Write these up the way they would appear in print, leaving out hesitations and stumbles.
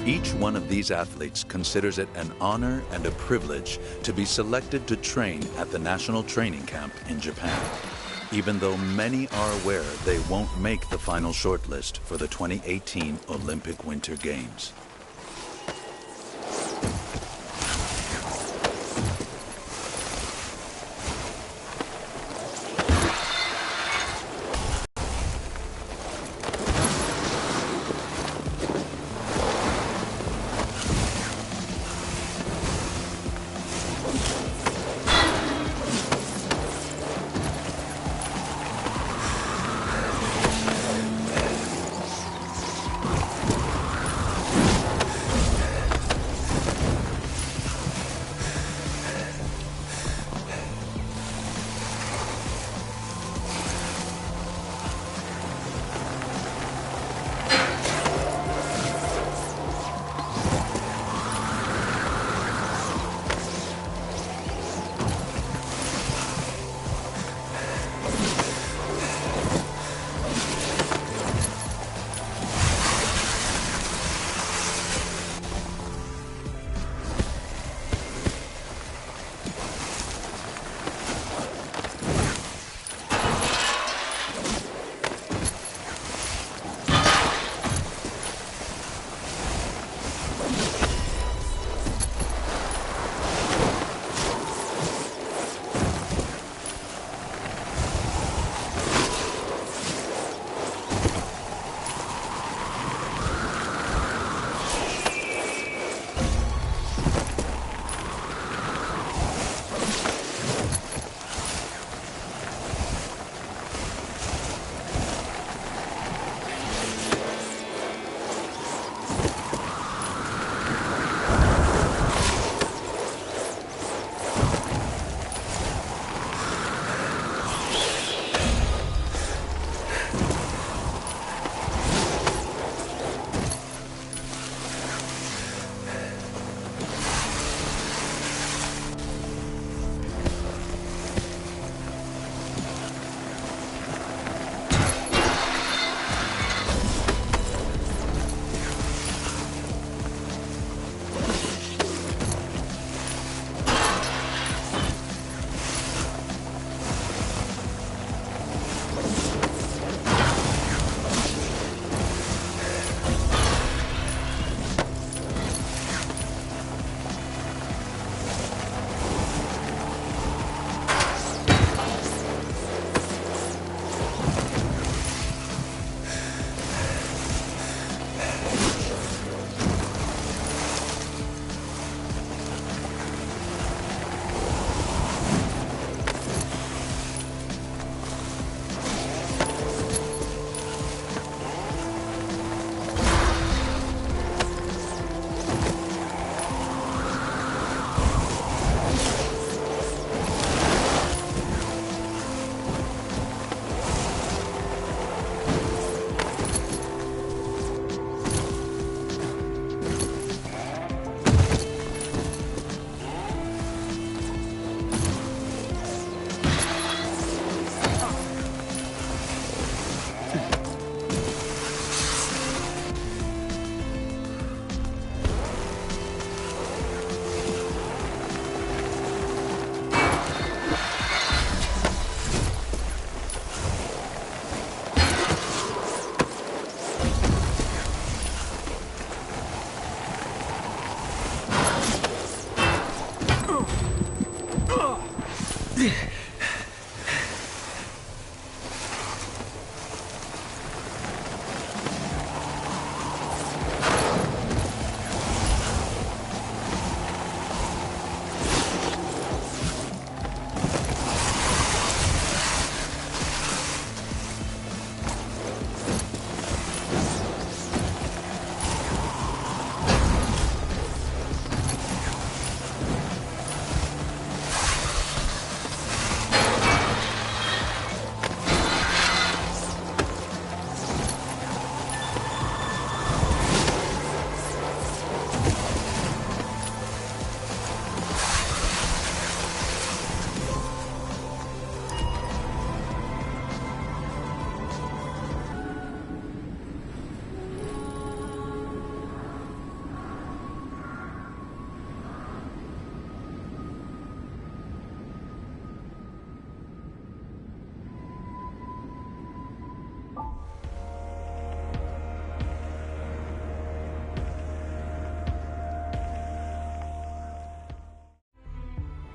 Each one of these athletes considers it an honor and a privilege to be selected to train at the National Training Camp in Japan, even though many are aware they won't make the final shortlist for the 2018 Olympic Winter Games.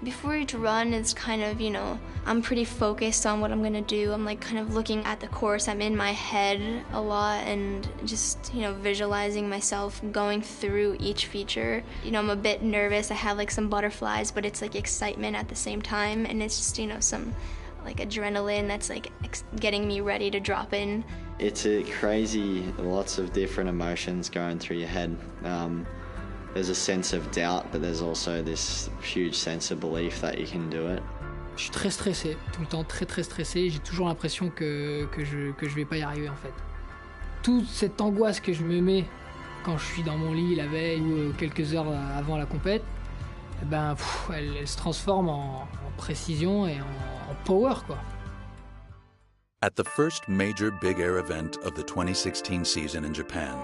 Before each run, it's kind of, I'm pretty focused on what I'm gonna do. I'm like kind of looking at the course. I'm in my head a lot and just, visualizing myself going through each feature. I'm a bit nervous. I have like some butterflies, but it's like excitement at the same time. And it's just, some like adrenaline that's like getting me ready to drop in. It's a crazy, lots of different emotions going through your head. There's a sense of doubt, but there's also this huge sense of belief that you can do it. Je suis très stressé, tout le temps très stressé. J'ai toujours l'impression que je vais pas y arriver en fait. Toute cette angoisse que je me mets quand je suis dans mon lit la veille ou quelques heures avant la compète, elle se transforme en précision et en power quoi. At the first major big air event of the 2016 season in Japan,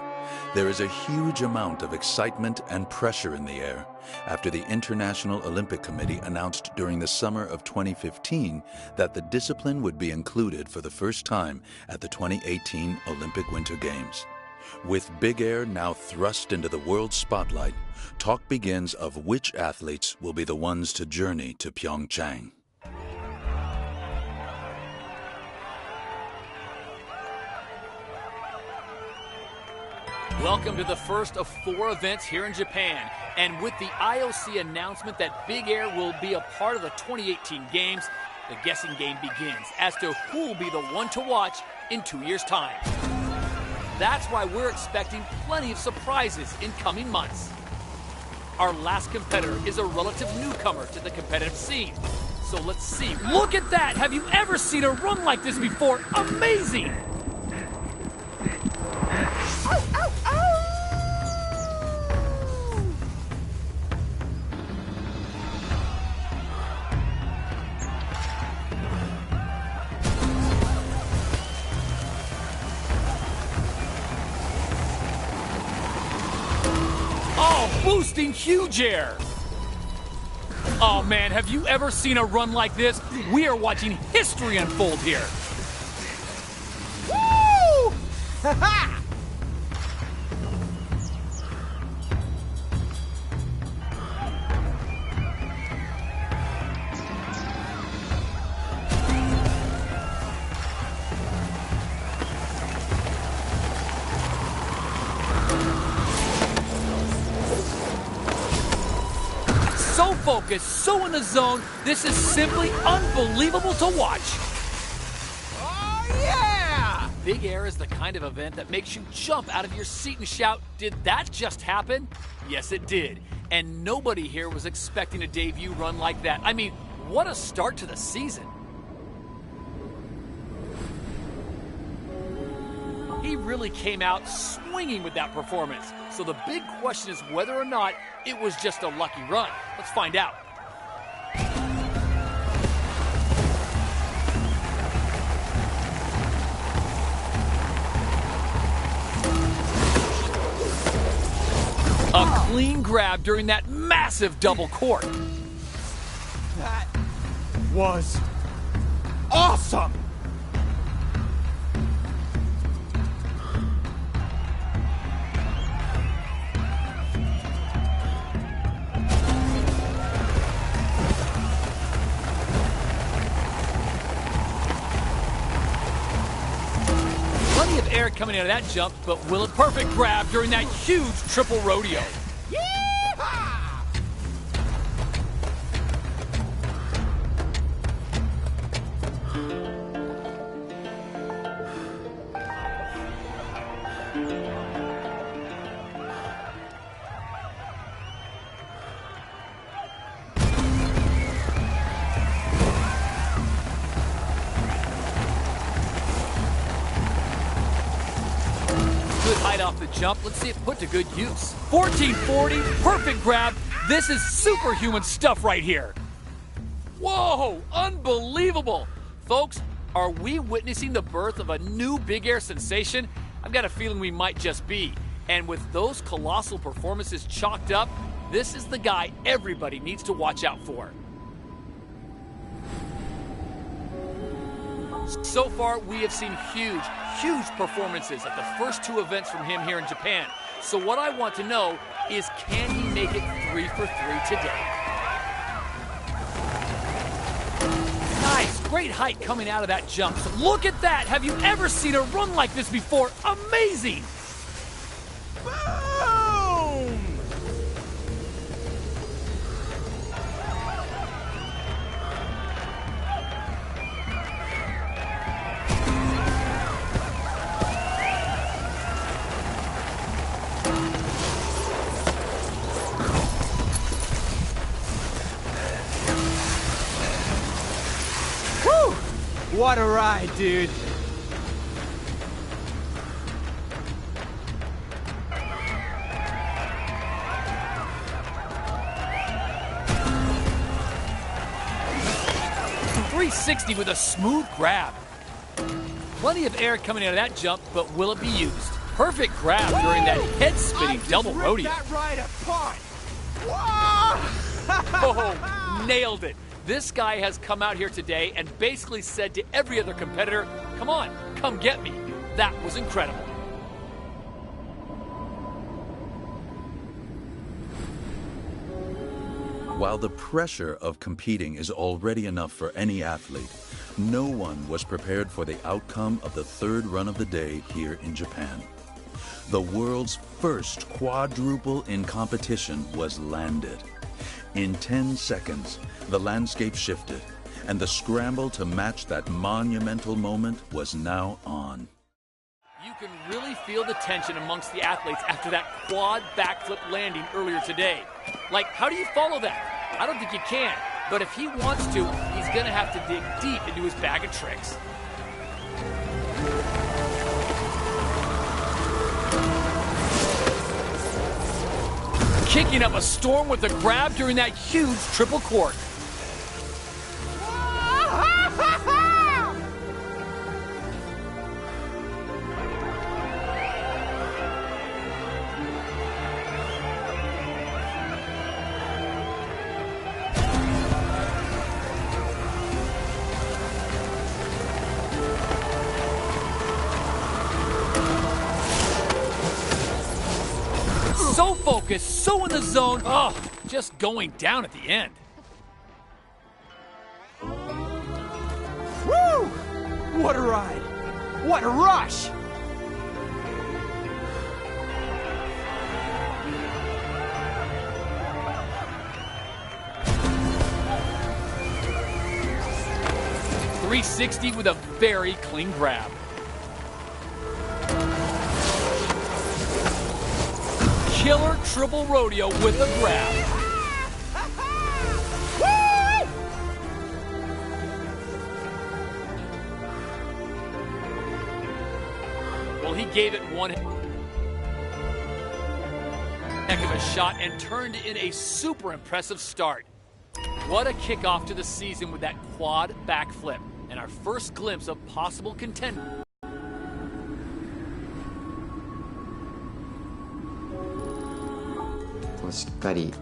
there is a huge amount of excitement and pressure in the air after the International Olympic Committee announced during the summer of 2015 that the discipline would be included for the first time at the 2018 Olympic Winter Games. With big air now thrust into the world spotlight, talk begins of which athletes will be the ones to journey to Pyeongchang. Welcome to the first of 4 events here in Japan. And with the IOC announcement that Big Air will be a part of the 2018 Games, the guessing game begins as to who will be the one to watch in 2 years' time. That's why we're expecting plenty of surprises in coming months. Our last competitor is a relative newcomer to the competitive scene. So let's see. Look at that! Have you ever seen a run like this before? Amazing! Boosting huge air. Oh man, have you ever seen a run like this? We are watching history unfold here. Woo! Ha-ha! So focused, so in the zone, this is simply unbelievable to watch. Oh, yeah! Big Air is the kind of event that makes you jump out of your seat and shout, did that just happen? Yes, it did. And nobody here was expecting a debut run like that. I mean, what a start to the season. He really came out swinging with that performance. So the big question is whether or not it was just a lucky run. Let's find out. A clean grab during that massive double cork. That was awesome! Plenty of air coming out of that jump, but will a perfect grab during that huge triple rodeo. Yeehaw! Height off the jump. Let's see it put to good use. 1440, perfect grab. This is superhuman stuff right here. Whoa, unbelievable. Folks, are we witnessing the birth of a new big air sensation? I've got a feeling we might just be. And with those colossal performances chalked up, this is the guy everybody needs to watch out for. So far, we have seen huge performances at the first 2 events from him here in Japan. So what I want to know is, can he make it 3 for 3 today? great height coming out of that jump. So look at that. Have you ever seen a run like this before? Amazing. Boom! Whew! What a ride, dude. .360 with a smooth grab. Plenty of air coming out of that jump, but will it be used? Perfect grab during that head-spinning double rodeo. That ride apart. Oh, nailed it. This guy has come out here today and basically said to every other competitor, come on, come get me. That was incredible. While the pressure of competing is already enough for any athlete, no one was prepared for the outcome of the third run of the day here in Japan. The world's first quadruple in competition was landed. In 10 seconds, the landscape shifted, and the scramble to match that monumental moment was now on. You can really feel the tension amongst the athletes after that quad backflip landing earlier today. Like, how do you follow that? I don't think you can. But if he wants to, he's going to have to dig deep into his bag of tricks. Kicking up a storm with a grab during that huge triple cork. So focused, so in the zone. Oh, just going down at the end. Woo! What a ride! What a rush! .360 with a very clean grab. Killer triple rodeo with a grab. Well, he gave it one heck of a shot and turned in a super impressive start. What a kickoff to the season with that quad backflip and our first glimpse of possible contender. しっかり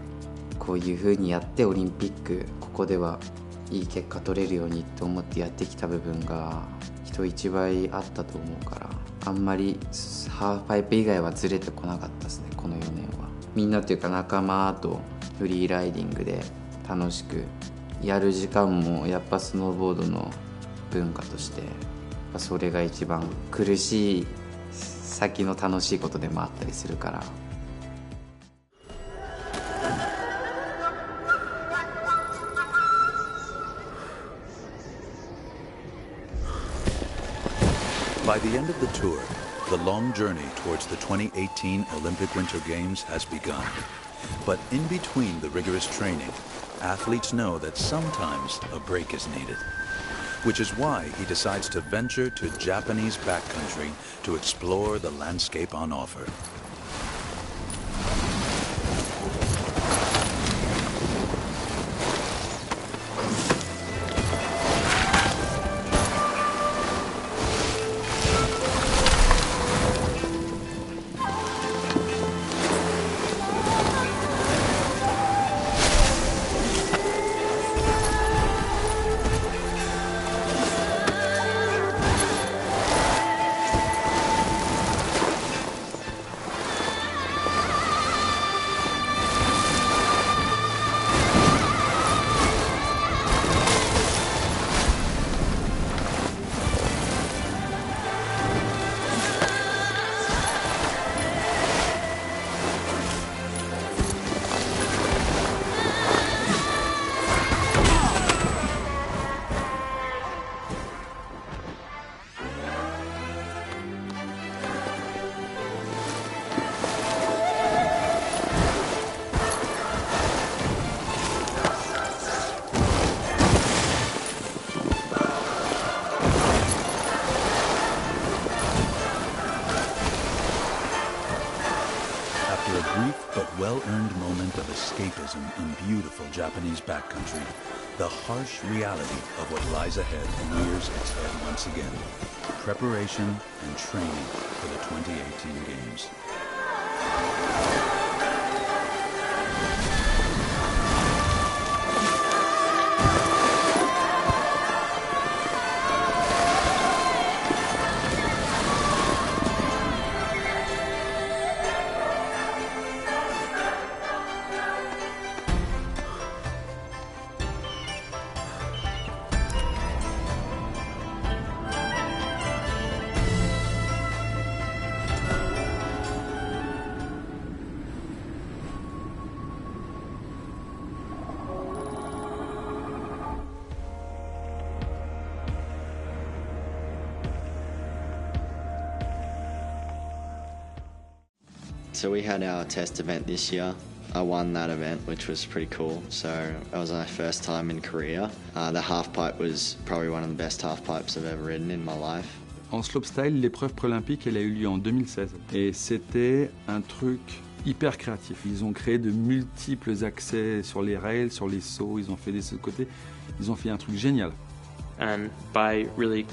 こういう風にやってオリンピックここではいい結果取れるようにと思ってやってきた部分が人一倍あったと思うからあんまりハーフパイプ以外はずれてこなかったですねこの4年はみんなというか仲間とフリーライディングで楽しくやる時間もやっぱスノーボードの文化としてやっぱそれが一番苦しい先の楽しいことでもあったりするから By the end of the tour, the long journey towards the 2018 Olympic Winter Games has begun. But in between the rigorous training, athletes know that sometimes a break is needed, which is why he decides to venture to Japanese backcountry to explore the landscape on offer. earned moment of escapism in beautiful Japanese backcountry, the harsh reality of what lies ahead rears its head once again. Preparation and training for the 2018 Games. So we had our test event this year. I won that event, which was pretty cool. So that was my first time in Korea. The half pipe was probably one of the best half pipes I've ever ridden in my life. En slopestyle, l'épreuve pré-olympique, elle a eu lieu en 2016. Et c'était un truc hyper créatif. Ils ont créé de multiples accès sur les rails, sur les sauts, ils ont fait des sauts de côté. Ils ont fait un truc génial. And by really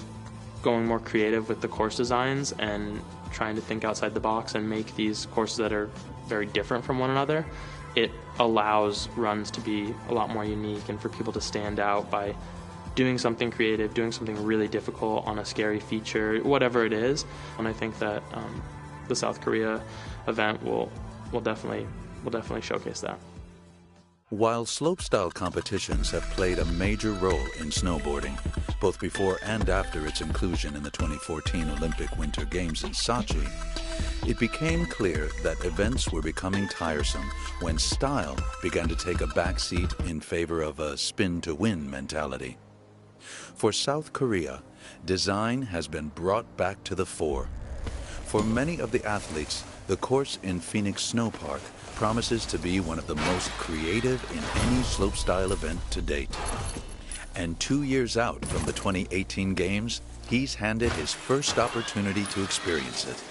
going more creative with the course designs and trying to think outside the box and make these courses that are very different from one another, it allows runs to be a lot more unique and for people to stand out by doing something creative, doing something really difficult on a scary feature, whatever it is. And I think that the South Korea event will definitely showcase that. While slopestyle competitions have played a major role in snowboarding, both before and after its inclusion in the 2014 Olympic Winter Games in Sochi, it became clear that events were becoming tiresome when style began to take a backseat in favor of a spin-to-win mentality. For South Korea, design has been brought back to the fore. For many of the athletes, the course in Phoenix Snow Park promises to be one of the most creative in any slopestyle event to date. And 2 years out from the 2018 Games, he's handed his first opportunity to experience it.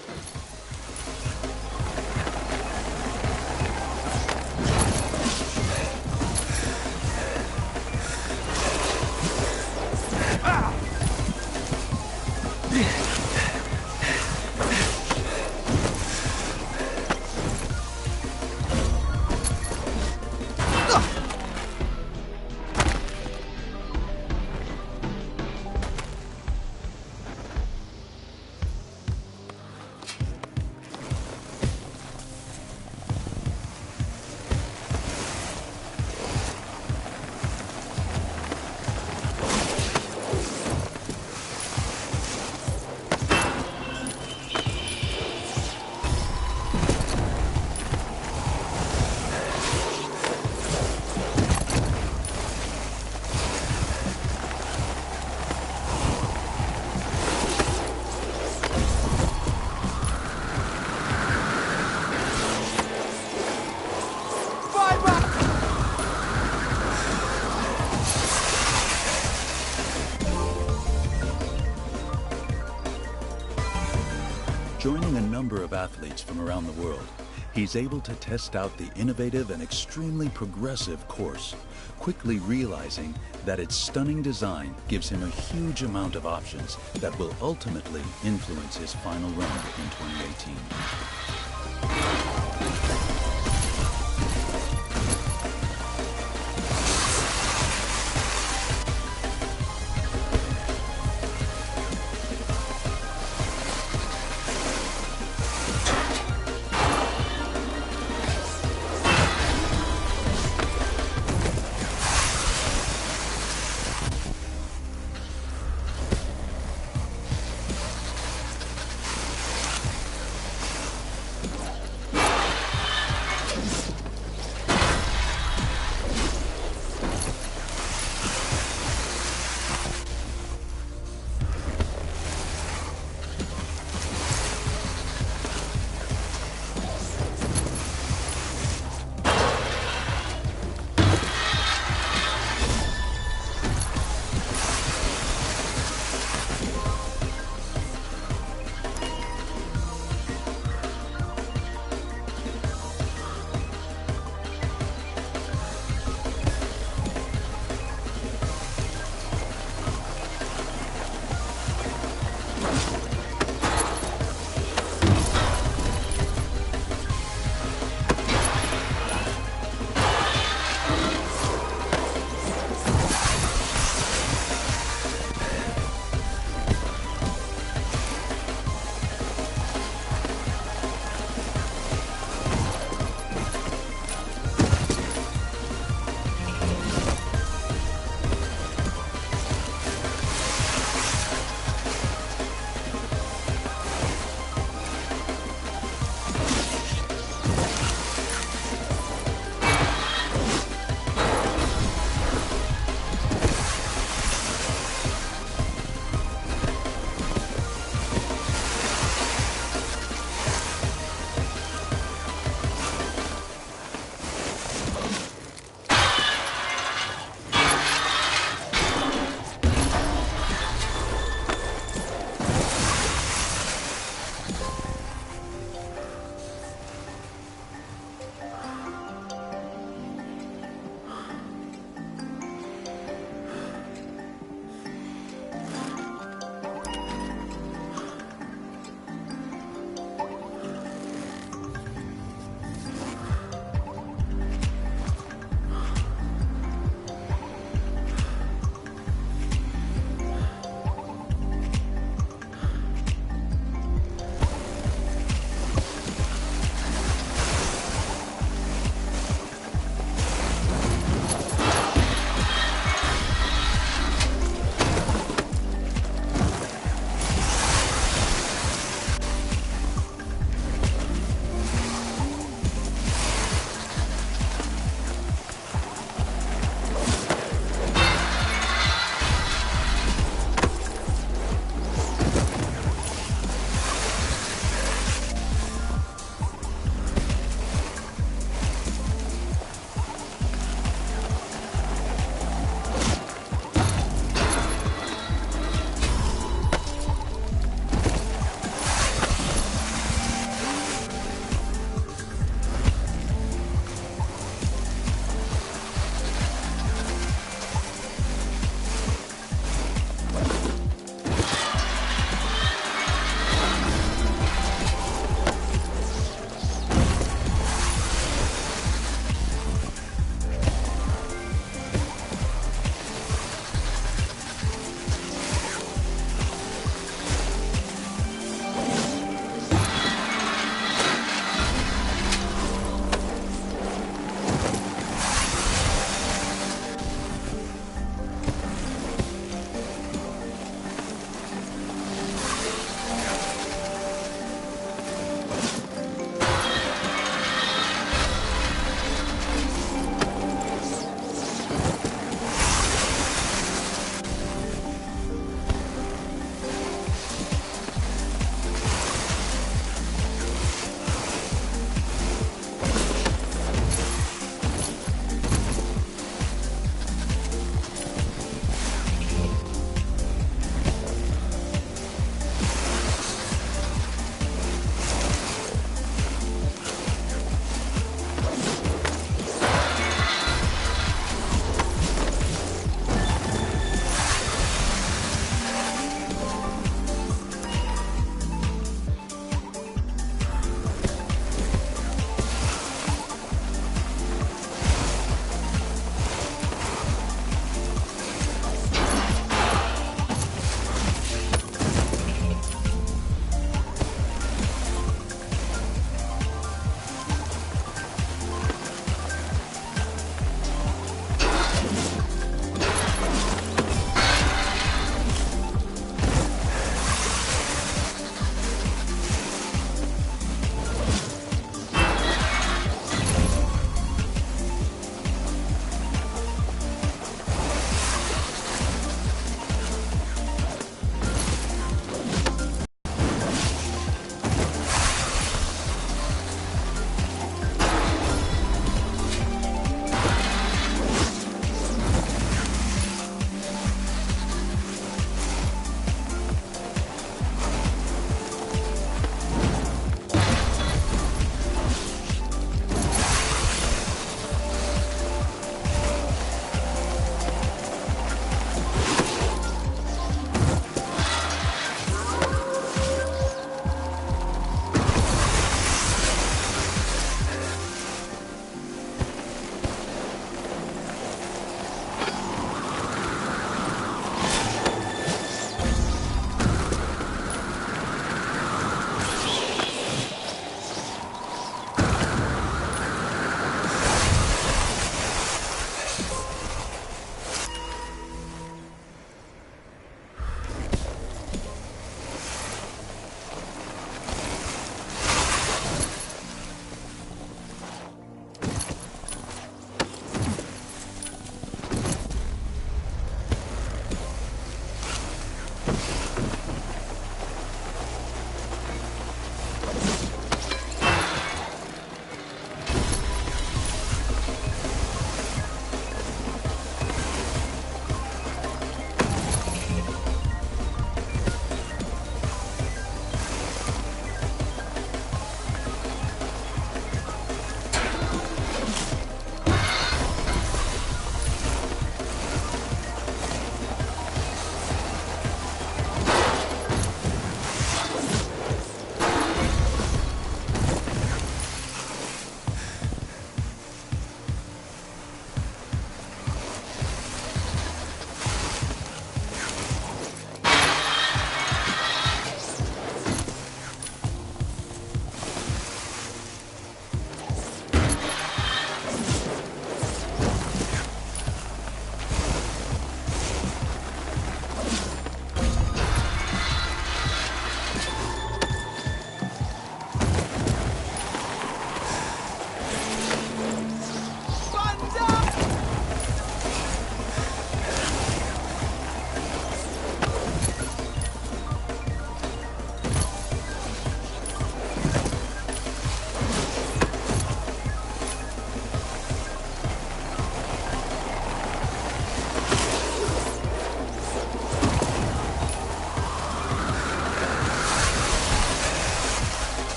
Joining a number of athletes from around the world, he's able to test out the innovative and extremely progressive course, quickly realizing that its stunning design gives him a huge amount of options that will ultimately influence his final run in 2018.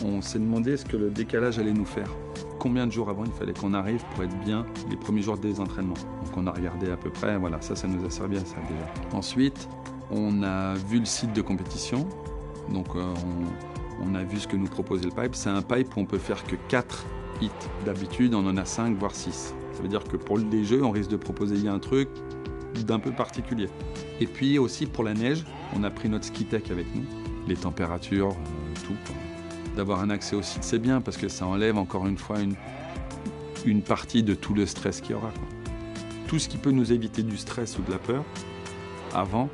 on s'est demandé ce que le décalage allait nous faire. Combien de jours avant il fallait qu'on arrive pour être bien les premiers jours des entraînements. Donc on a regardé à peu près, voilà, ça nous a servi à ça déjà. Ensuite, on a vu le site de compétition, donc on a vu ce que nous proposait le pipe. C'est un pipe où on peut faire que 4 hits. D'habitude, on en a 5 voire 6. Ça veut dire que pour les jeux, on risque de proposer un truc d'un peu particulier. Et puis aussi pour la neige, on a pris notre ski tech avec nous, les températures, tout. D'avoir un accès au site, c'est bien parce que ça enlève encore une fois une partie de tout le stress qu'il y aura, quoi. Tout ce qui peut nous éviter du stress ou de la peur, avant,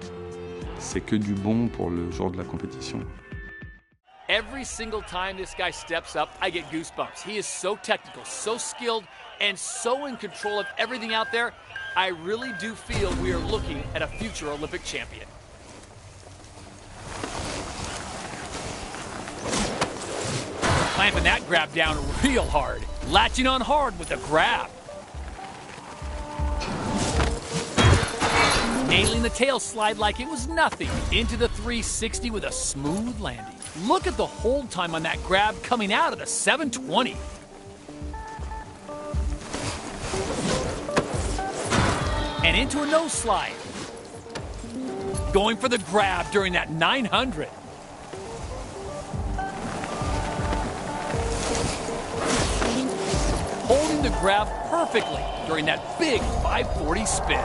c'est que du bon pour le jour de la compétition. Every single time this guy steps up, I get goosebumps. He is so technical, so skilled, and so in control of everything out there. I really do feel we are looking at a future Olympic champion. Clamping that grab down real hard. Latching on hard with the grab. Nailing the tail slide like it was nothing. Into the 360 with a smooth landing. Look at the hold time on that grab coming out of the 720. And into a nose slide. Going for the grab during that 900. Holding the grab perfectly during that big 540 spin.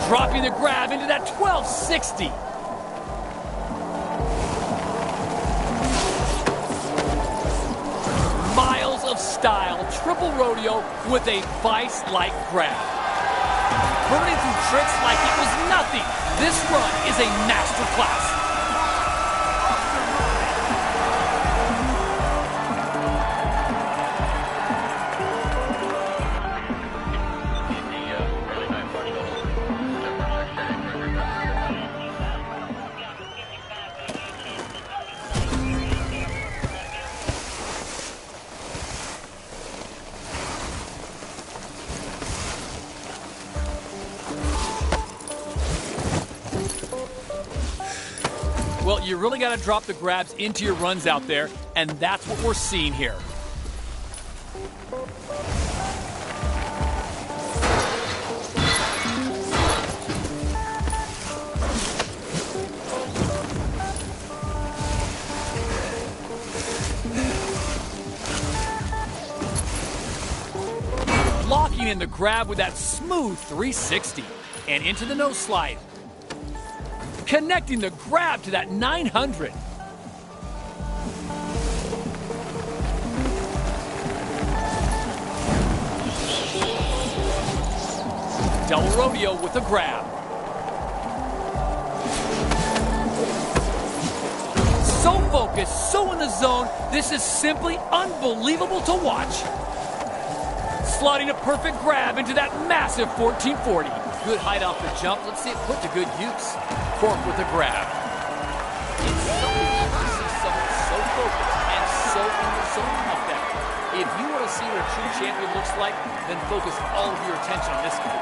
Dropping the grab into that 1260. Miles of style, triple rodeo with a vice-like grab. Burning through tricks like it was nothing. This run is a masterclass. Well, you really got to drop the grabs into your runs out there, and that's what we're seeing here. Locking in the grab with that smooth 360 and into the nose slide. Connecting the grab to that 900. Double rodeo with the grab. So focused, so in the zone, this is simply unbelievable to watch. Sliding a perfect grab into that massive 1440. Good height off the jump. Let's see it put to good use. Cork with a grab. It's something to see someone so focused and so in the zone like that. If you want to see what a true champion looks like, then focus all of your attention on this guy.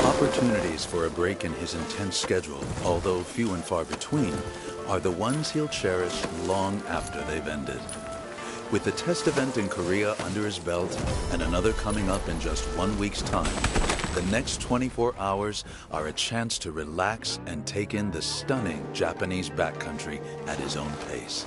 Opportunities for a break in his intense schedule, although few and far between, are the ones he'll cherish long after they've ended. With the test event in Korea under his belt and another coming up in just 1 week's time, the next 24 hours are a chance to relax and take in the stunning Japanese backcountry at his own pace.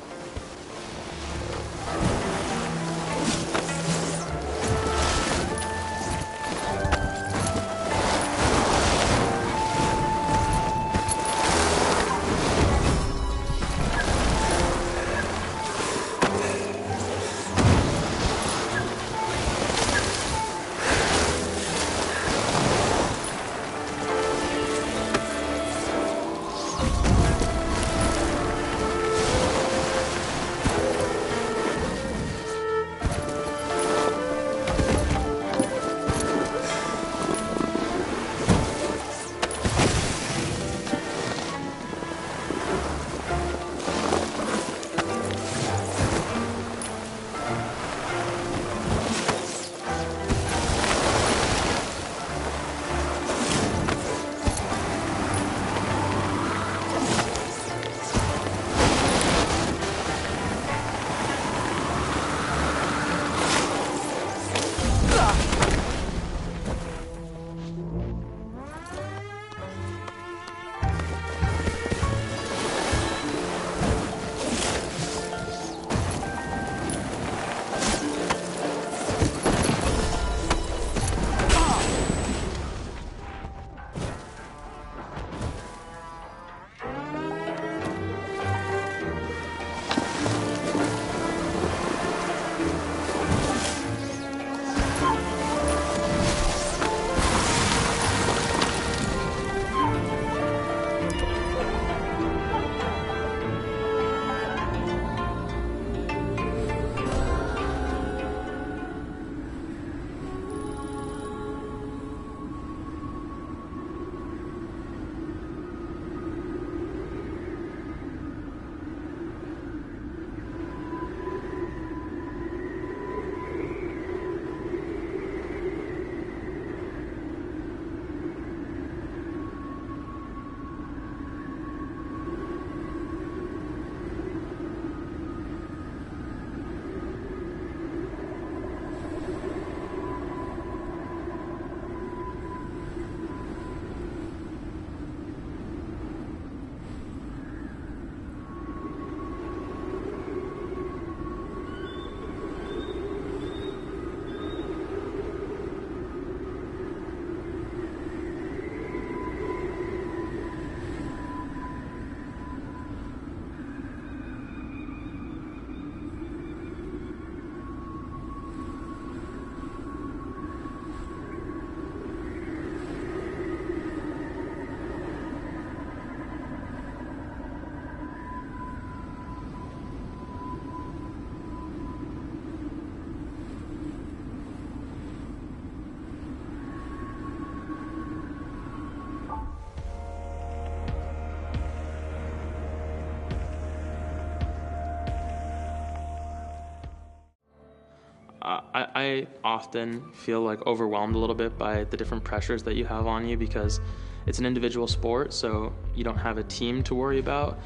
I often feel like overwhelmed a little bit by the different pressures that you have on you because it's an individual sport, so you don't have a team to worry about.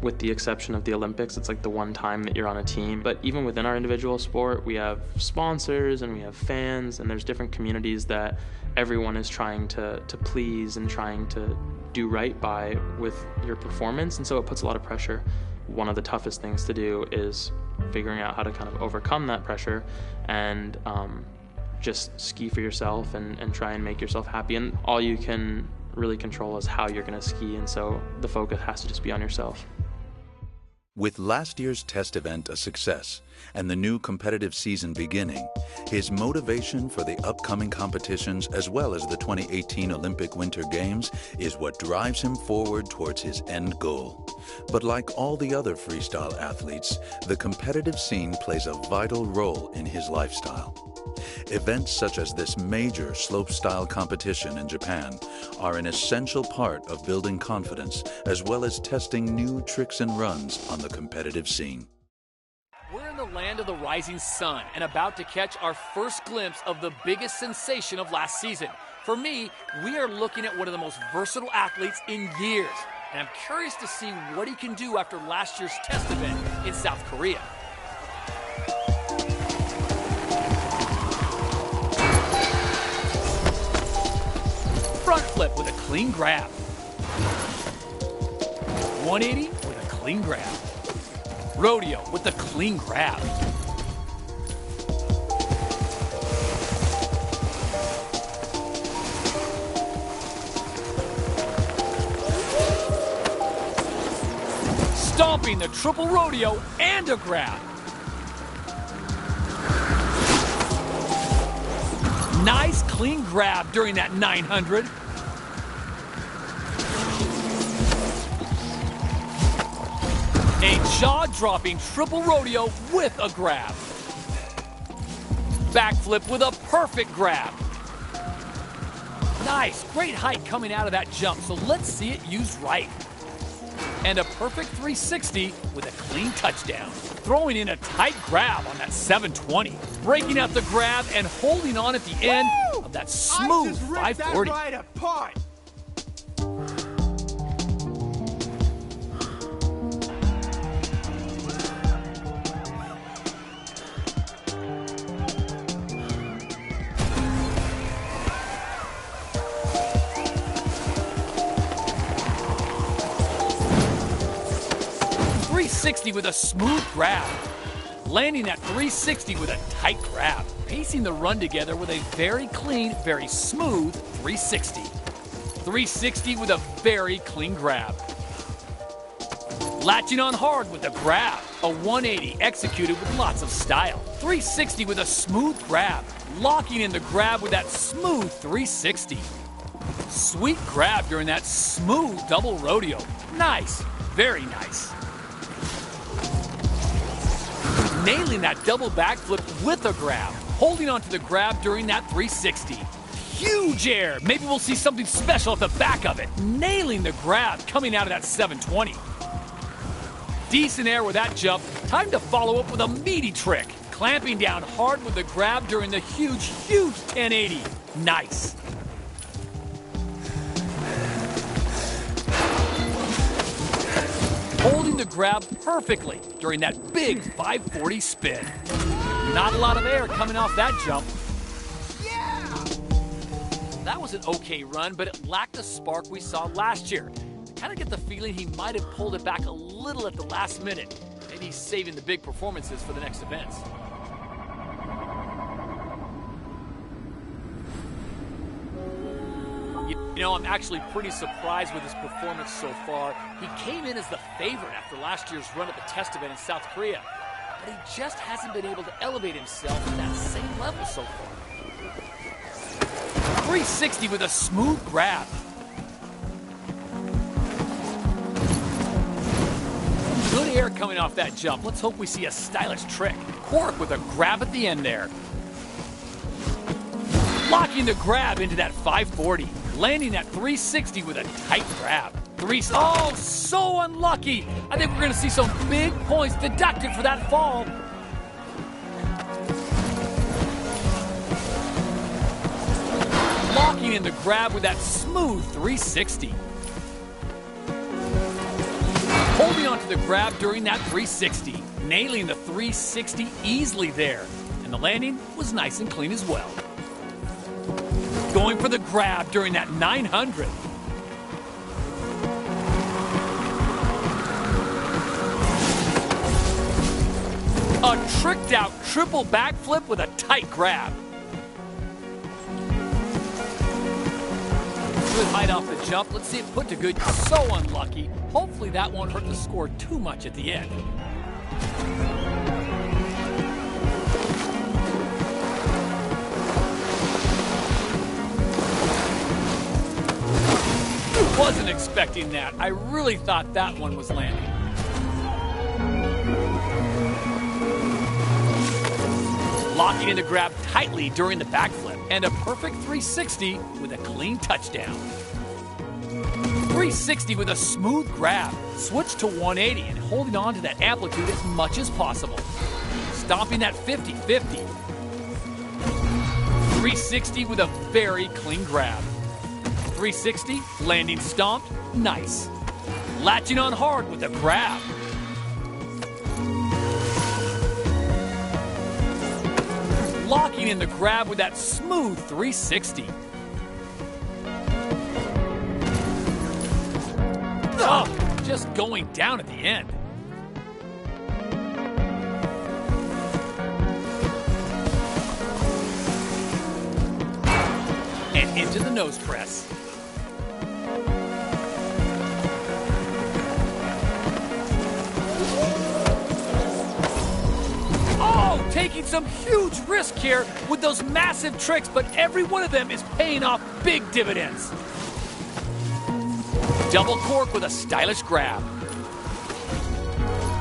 With the exception of the Olympics, it's like the one time that you're on a team. But even within our individual sport, we have sponsors and we have fans, and there's different communities that everyone is trying to please and trying to do right by with your performance, and so it puts a lot of pressure. One of the toughest things to do is figuring out how to kind of overcome that pressure and just ski for yourself and try and make yourself happy. And all you can really control is how you're going to ski, and so the focus has to just be on yourself. With last year's test event a success and the new competitive season beginning, his motivation for the upcoming competitions as well as the 2018 Olympic Winter Games is what drives him forward towards his end goal. But like all the other freestyle athletes, the competitive scene plays a vital role in his lifestyle. Events such as this major slopestyle competition in Japan are an essential part of building confidence as well as testing new tricks and runs on the competitive scene. We're in the land of the rising sun and about to catch our first glimpse of the biggest sensation of last season. For me, we are looking at one of the most versatile athletes in years, and I'm curious to see what he can do after last year's test event in South Korea. Front flip with a clean grab. 180 with a clean grab. Rodeo with a clean grab. Stomping the triple rodeo and a grab. Nice clean grab during that 900. A jaw-dropping triple rodeo with a grab. Backflip with a perfect grab. Nice, great height coming out of that jump, so let's see it used right. And a perfect 360 with a clean touchdown. Throwing in a tight grab on that 720. Breaking out the grab and holding on at the end of that smooth 540. That right apart. With a smooth grab. Landing that 360 with a tight grab. Piecing the run together with a very clean, very smooth 360. 360 with a very clean grab. Latching on hard with a grab. A 180 executed with lots of style. 360 with a smooth grab. Locking in the grab with that smooth 360. Sweet grab during that smooth double rodeo. Nice, very nice. Nailing that double backflip with a grab. Holding onto the grab during that 360. Huge air. Maybe we'll see something special at the back of it. Nailing the grab coming out of that 720. Decent air with that jump. Time to follow up with a meaty trick. Clamping down hard with the grab during the huge, huge 1080. Nice. Holding the grab perfectly during that big 540 spin. Not a lot of air coming off that jump. Yeah! That was an okay run, but it lacked the spark we saw last year. I kind of get the feeling he might have pulled it back a little at the last minute. Maybe he's saving the big performances for the next events. You know, I'm actually pretty surprised with his performance so far. He came in as the favorite after last year's run at the test event in South Korea, but he just hasn't been able to elevate himself to that same level so far. 360 with a smooth grab. Good air coming off that jump. Let's hope we see a stylish trick. Cork with a grab at the end there. Locking the grab into that 540. Landing that 360 with a tight grab. Oh, so unlucky. I think we're going to see some big points deducted for that fall. Locking in the grab with that smooth 360. Holding onto the grab during that 360. Nailing the 360 easily there. And the landing was nice and clean as well. Going for the grab during that 900. A tricked out triple backflip with a tight grab. Good height off the jump. Let's see it put to good. So unlucky. Hopefully that won't hurt the score too much at the end. Wasn't expecting that. I really thought that one was landing. Locking in the grab tightly during the backflip, and a perfect 360 with a clean touchdown. 360 with a smooth grab. Switch to 180 and holding on to that amplitude as much as possible. Stomping that 50-50. 360 with a very clean grab. 360, landing stomped, nice. Latching on hard with a grab. Locking in the grab with that smooth 360. Oh, just going down at the end. And into the nose press. Taking some huge risk here with those massive tricks, but every one of them is paying off big dividends. Double cork with a stylish grab.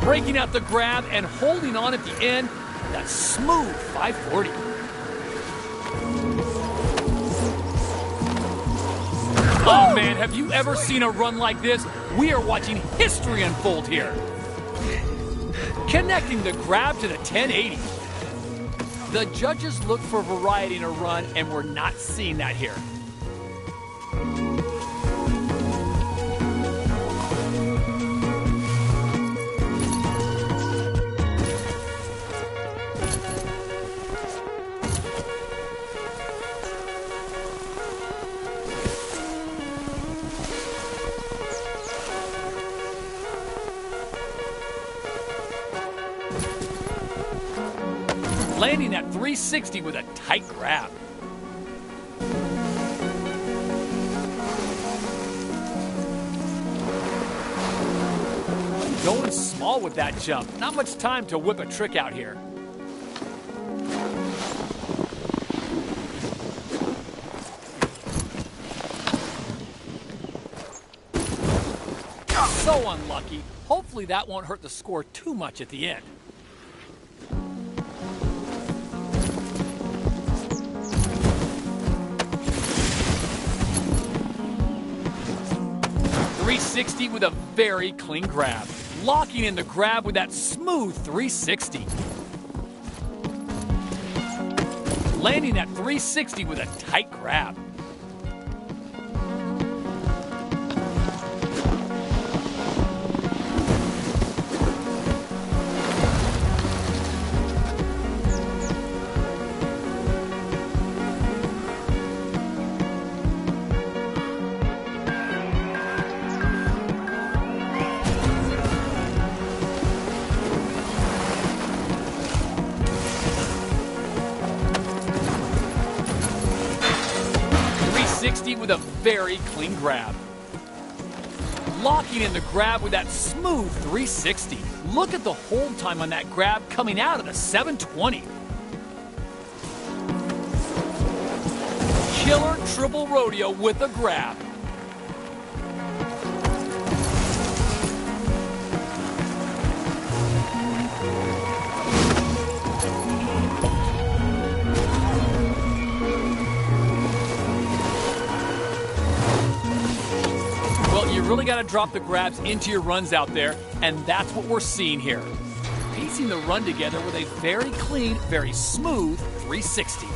Breaking out the grab and holding on at the end, that smooth 540. Oh man, have you ever seen a run like this? We are watching history unfold here. Connecting the grab to the 1080. The judges look for variety in a run, and we're not seeing that here. Landing that 360 with a tight grab. Going small with that jump. Not much time to whip a trick out here. So unlucky. Hopefully that won't hurt the score too much at the end. .360 with a very clean grab. Locking in the grab with that smooth 360. Landing that 360 with a tight grab. With a very clean grab. Locking in the grab with that smooth 360. Look at the hold time on that grab coming out of the 720. Killer triple rodeo with a grab. Really got to drop the grabs into your runs out there, and that's what we're seeing here. Piecing the run together with a very clean, very smooth 360.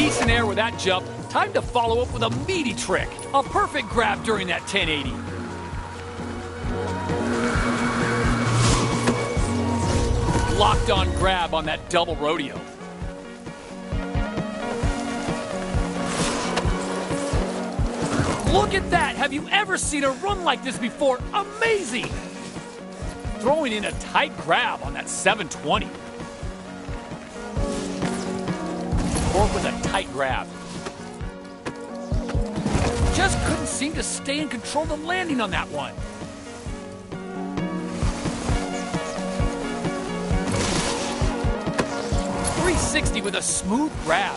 Decent air with that jump. Time to follow up with a meaty trick. A perfect grab during that 1080. Locked on grab on that double rodeo. Look at that! Have you ever seen a run like this before? Amazing! Throwing in a tight grab on that 720. Cork with a tight grab. Just couldn't seem to stay in control of the landing on that one. .360 with a smooth grab.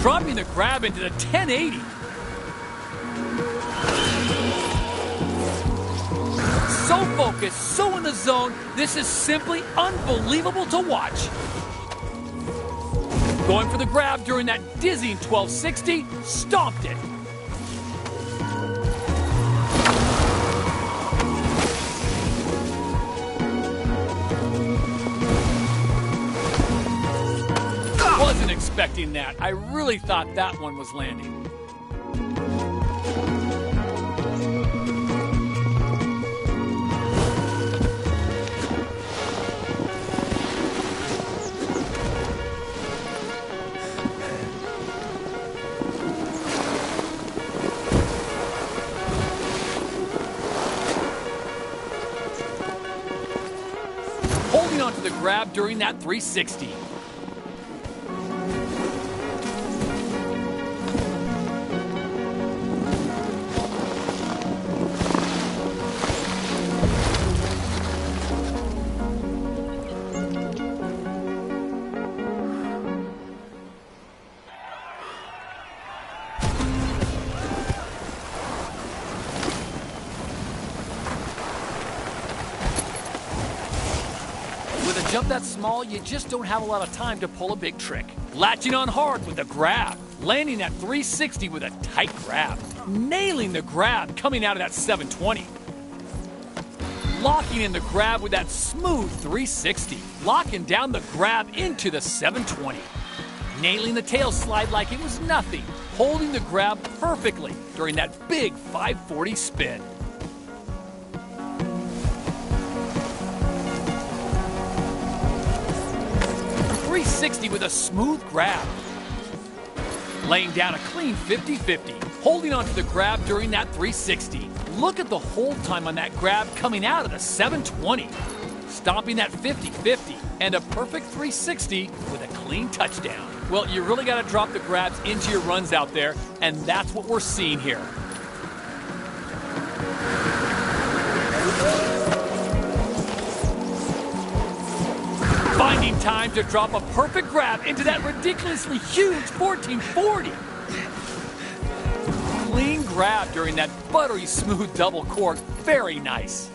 Dropping the grab into the 1080. So focused, so in the zone, this is simply unbelievable to watch. Going for the grab during that dizzying 1260, stomped it. Wasn't expecting that. I really thought that one was landing. Holding onto the grab during that 360. Jump that small, you just don't have a lot of time to pull a big trick. Latching on hard with the grab, landing that 360 with a tight grab, nailing the grab coming out of that 720. Locking in the grab with that smooth 360, locking down the grab into the 720. Nailing the tail slide like it was nothing, holding the grab perfectly during that big 540 spin. .360 with a smooth grab. Laying down a clean 50-50. Holding onto the grab during that 360. Look at the hold time on that grab coming out of the 720. Stomping that 50-50. And a perfect 360 with a clean touchdown. Well, you really got to drop the grabs into your runs out there, and that's what we're seeing here. Finding time to drop a perfect grab into that ridiculously huge 1440. Clean grab during that buttery smooth double cork. Very nice.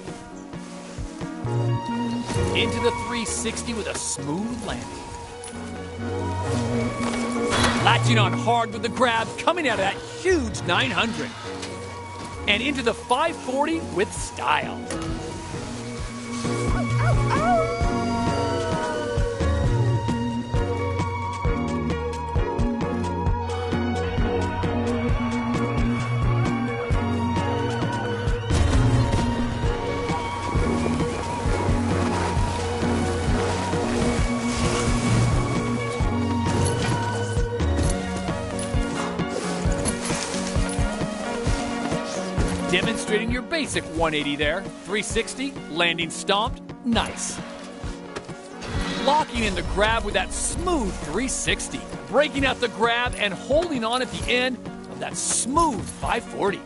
Into the 360 with a smooth landing. Latching on hard with the grab coming out of that huge 900. And into the 540 with style. Demonstrating your basic 180 there. 360, landing stomped, nice. Locking in the grab with that smooth 360. Breaking out the grab and holding on at the end of that smooth 540.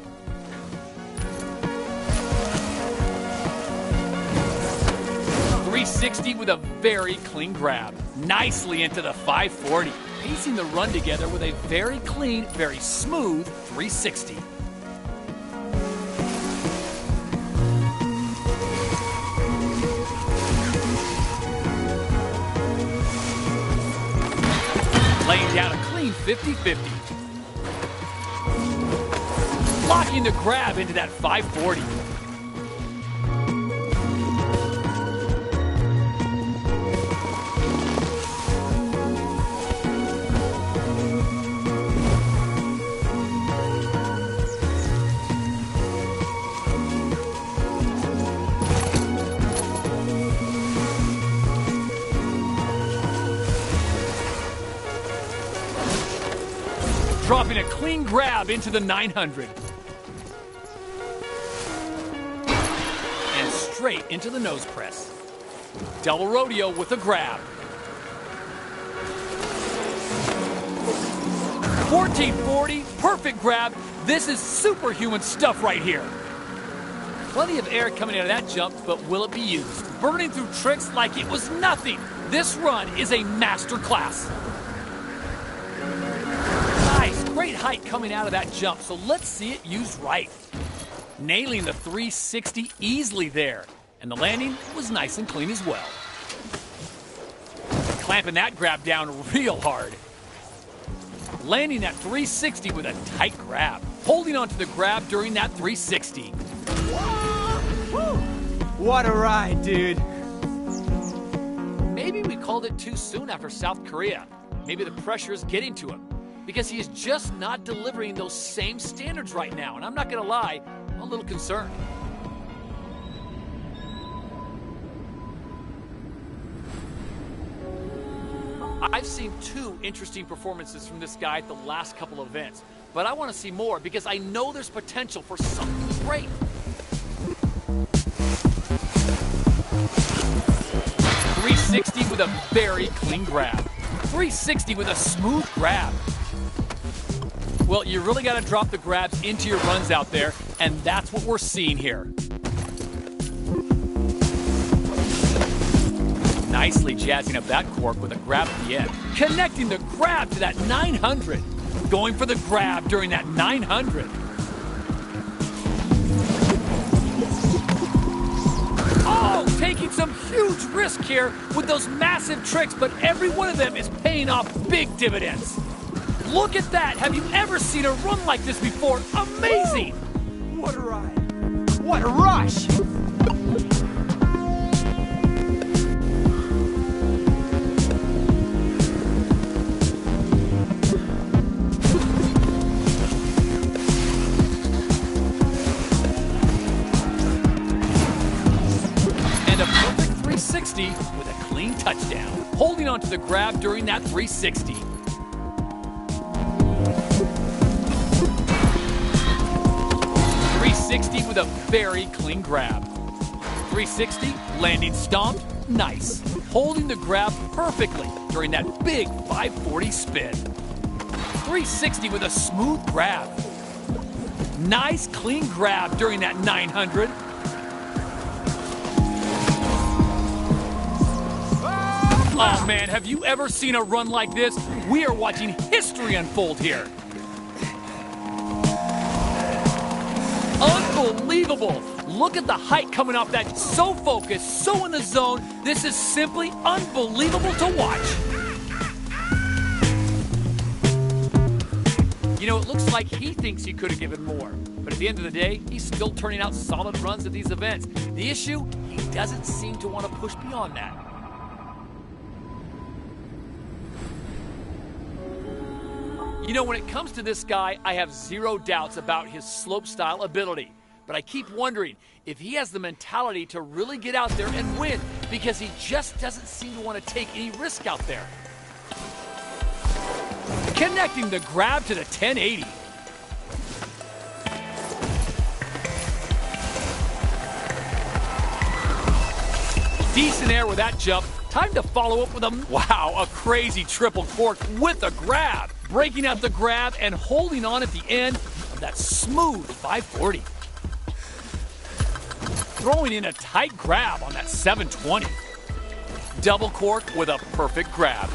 .360 with a very clean grab. Nicely into the 540. Piecing the run together with a very clean, very smooth 360. Laying down a clean 50-50. Locking the grab into that 540. dropping a clean grab into the 900. And straight into the nose press. Double rodeo with a grab. 1440, perfect grab. This is superhuman stuff right here. Plenty of air coming out of that jump, but will it be used? Burning through tricks like it was nothing. This run is a master class. Nice, great height coming out of that jump, so let's see it used right. Nailing the 360 easily there, and the landing was nice and clean as well. Clamping that grab down real hard. Landing that 360 with a tight grab. Holding onto the grab during that 360. What a ride, dude. Maybe we called it too soon after South Korea. Maybe the pressure is getting to him because he is just not delivering those same standards right now. And I'm not going to lie, I'm a little concerned. I've seen two interesting performances from this guy at the last couple of events, but I want to see more because I know there's potential for something great. .360 with a very clean grab. 360 with a smooth grab. Well, you really got to drop the grabs into your runs out there, and that's what we're seeing here. Nicely jazzing up that cork with a grab at the end. Connecting the grab to that 900. Going for the grab during that 900. Oh, taking some huge risk here with those massive tricks, but every one of them is paying off big dividends. Look at that. Have you ever seen a run like this before? Amazing. What a ride. What a rush. With a clean touchdown, holding onto the grab during that 360. .360 with a very clean grab. 360, landing stomped, nice. Holding the grab perfectly during that big 540 spin. 360 with a smooth grab. Nice clean grab during that 900. Oh man, have you ever seen a run like this? We are watching history unfold here. Unbelievable. Look at the height coming off that. So focused, so in the zone. This is simply unbelievable to watch. You know, it looks like he thinks he could have given more. But at the end of the day, he's still turning out solid runs at these events. The issue, he doesn't seem to want to push beyond that. You know, when it comes to this guy, I have zero doubts about his slopestyle ability. But I keep wondering if he has the mentality to really get out there and win, because he just doesn't seem to want to take any risk out there. Connecting the grab to the 1080. Decent air with that jump. Time to follow up with a crazy triple cork with a grab. Breaking out the grab and holding on at the end of that smooth 540. Throwing in a tight grab on that 720. Double cork with a perfect grab.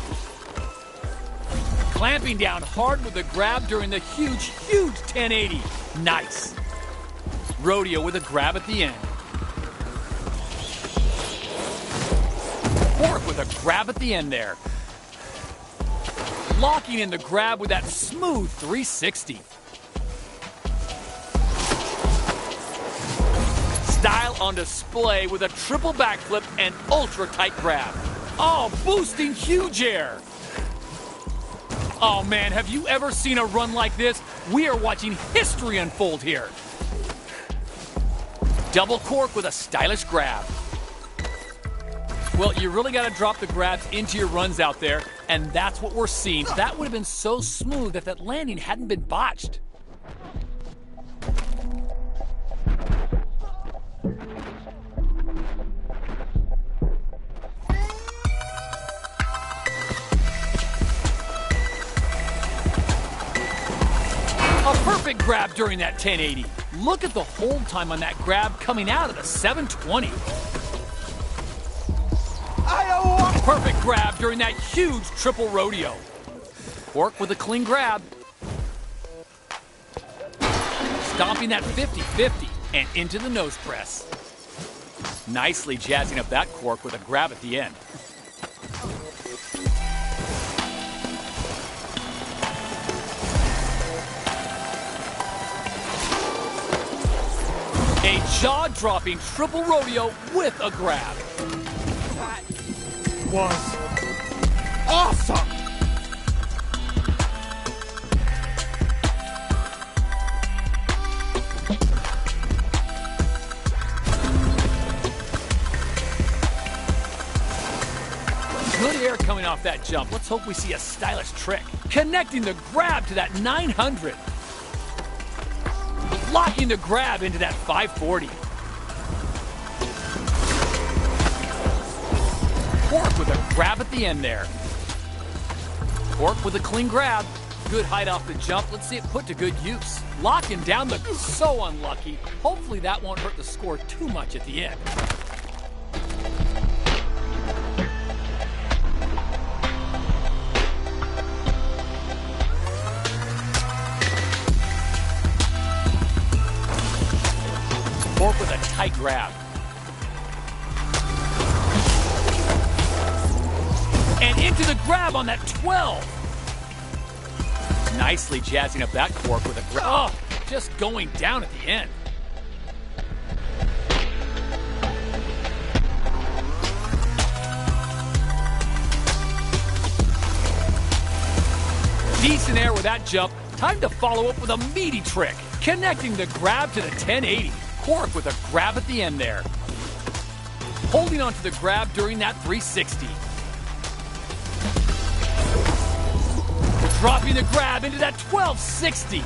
Clamping down hard with the grab during the huge 1080. Nice. Rodeo with a grab at the end. Cork with a grab at the end there. Locking in the grab with that smooth 360. Style on display with a triple backflip and ultra tight grab. Oh, boosting huge air. Oh man, have you ever seen a run like this? We are watching history unfold here. Double cork with a stylish grab. Well, you really got to drop the grabs into your runs out there, And that's what we're seeing. That would have been so smooth if that landing hadn't been botched. A perfect grab during that 1080. Look at the hold time on that grab coming out of the 720. Perfect grab during that huge triple rodeo. Cork with a clean grab. Stomping that 50-50 and into the nose press. Nicely jazzing up that cork with a grab at the end. A jaw-dropping triple rodeo with a grab. That was awesome! Good air coming off that jump. Let's hope we see a stylish trick. Connecting the grab to that 900. Locking the grab into that 540. Cork with a grab at the end there. Cork with a clean grab. Good height off the jump. Let's see it put to good use. Locking down the... So unlucky. Hopefully that won't hurt the score too much at the end. Cork with a tight grab. And into the grab on that 12. Nicely jazzing up that cork with a grab. Oh, just going down at the end. Decent air with that jump. Time to follow up with a meaty trick. Connecting the grab to the 1080. Cork with a grab at the end there. Holding onto the grab during that 360. Dropping the grab into that 1260.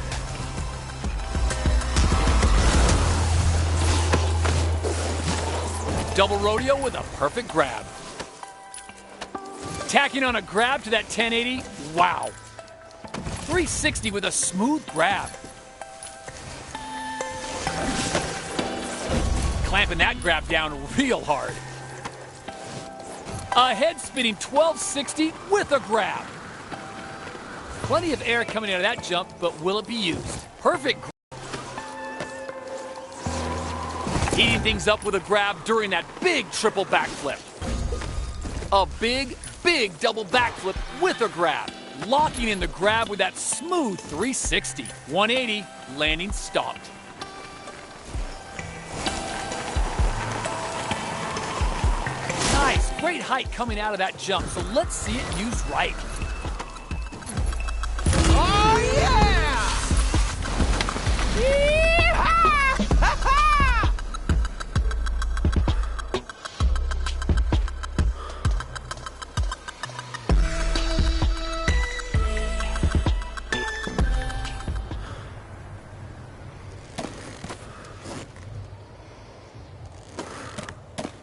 Double rodeo with a perfect grab. Tacking on a grab to that 1080. Wow. 360 with a smooth grab. Clamping that grab down real hard. A head spinning 1260 with a grab. Plenty of air coming out of that jump, but will it be used? Perfect. Heating things up with a grab during that big triple backflip. A big, big double backflip with a grab. Locking in the grab with that smooth 360. 180, landing stopped. Nice, great height coming out of that jump, so let's see it used right. Oh, yeah! Yee-haw!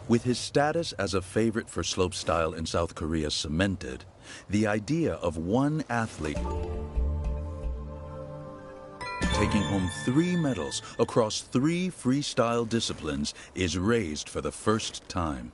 With his status as a favorite for slopestyle in South Korea cemented, the idea of one athlete taking home 3 medals across 3 freestyle disciplines is raised for the first time.